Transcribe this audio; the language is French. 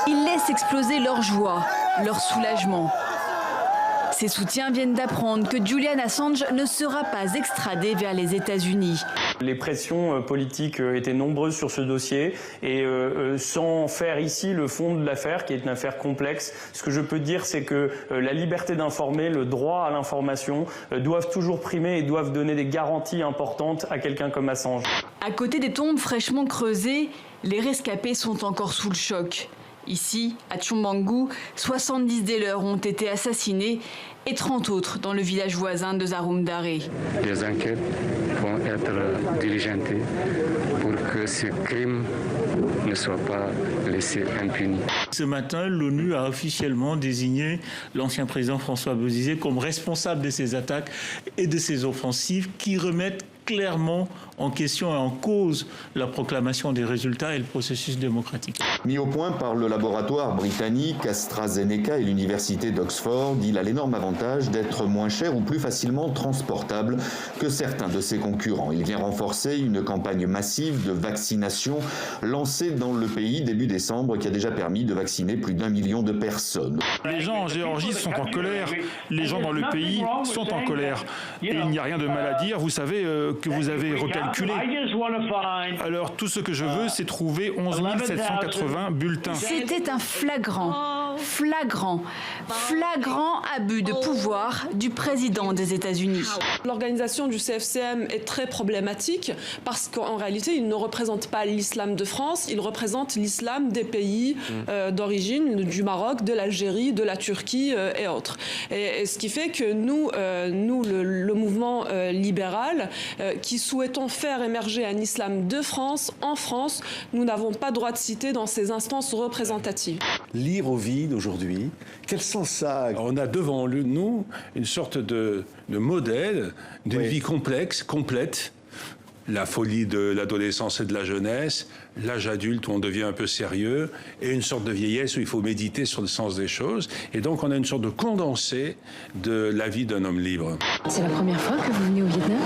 Ils laissent exploser leur joie, leur soulagement. Ses soutiens viennent d'apprendre que Julian Assange ne sera pas extradé vers les États-Unis. Les pressions politiques étaient nombreuses sur ce dossier et sans faire ici le fond de l'affaire, qui est une affaire complexe, ce que je peux dire, c'est que la liberté d'informer, le droit à l'information doivent toujours primer et doivent donner des garanties importantes à quelqu'un comme Assange. À côté des tombes fraîchement creusées, les rescapés sont encore sous le choc. Ici, à Tchombangu, 70 dealers ont été assassinés et 30 autres dans le village voisin de Zaroumdare. Les enquêtes vont être diligentées pour que ce crime ne soit pas laissé impuni. Ce matin, l'ONU a officiellement désigné l'ancien président François Bozizé comme responsable de ces attaques et de ces offensives qui remettent clairement en question et en cause la proclamation des résultats et le processus démocratique. Mis au point par le laboratoire britannique AstraZeneca et l'université d'Oxford, il a l'énorme avantage d'être moins cher ou plus facilement transportable que certains de ses concurrents. Il vient renforcer une campagne massive de vaccination lancée dans le pays début décembre qui a déjà permis de vacciner plus d'1 million de personnes. Les gens en Géorgie sont en colère, les gens dans le pays sont en colère. Et il n'y a rien de mal à dire, vous savez que vous avez recalculé. Alors tout ce que je veux, c'est trouver 11 780 bulletins. C'était un flagrant abus de pouvoir du président des États-Unis. L'organisation du CFCM est très problématique parce qu'en réalité, il ne représente pas l'islam de France, il représente l'islam des pays d'origine, du Maroc, de l'Algérie, de la Turquie et autres. Et ce qui fait que nous le mouvement libéral, qui souhaitons faire émerger un islam de France, en France, nous n'avons pas droit de citer dans ces instances représentatives. Lire au vide aujourd'hui, quel sens ça a? On a devant nous une sorte de modèle d'une vie complexe, complète. La folie de l'adolescence et de la jeunesse, l'âge adulte où on devient un peu sérieux, et une sorte de vieillesse où il faut méditer sur le sens des choses. Et donc on a une sorte de condensé de la vie d'un homme libre. C'est la première fois que vous venez au Vietnam ?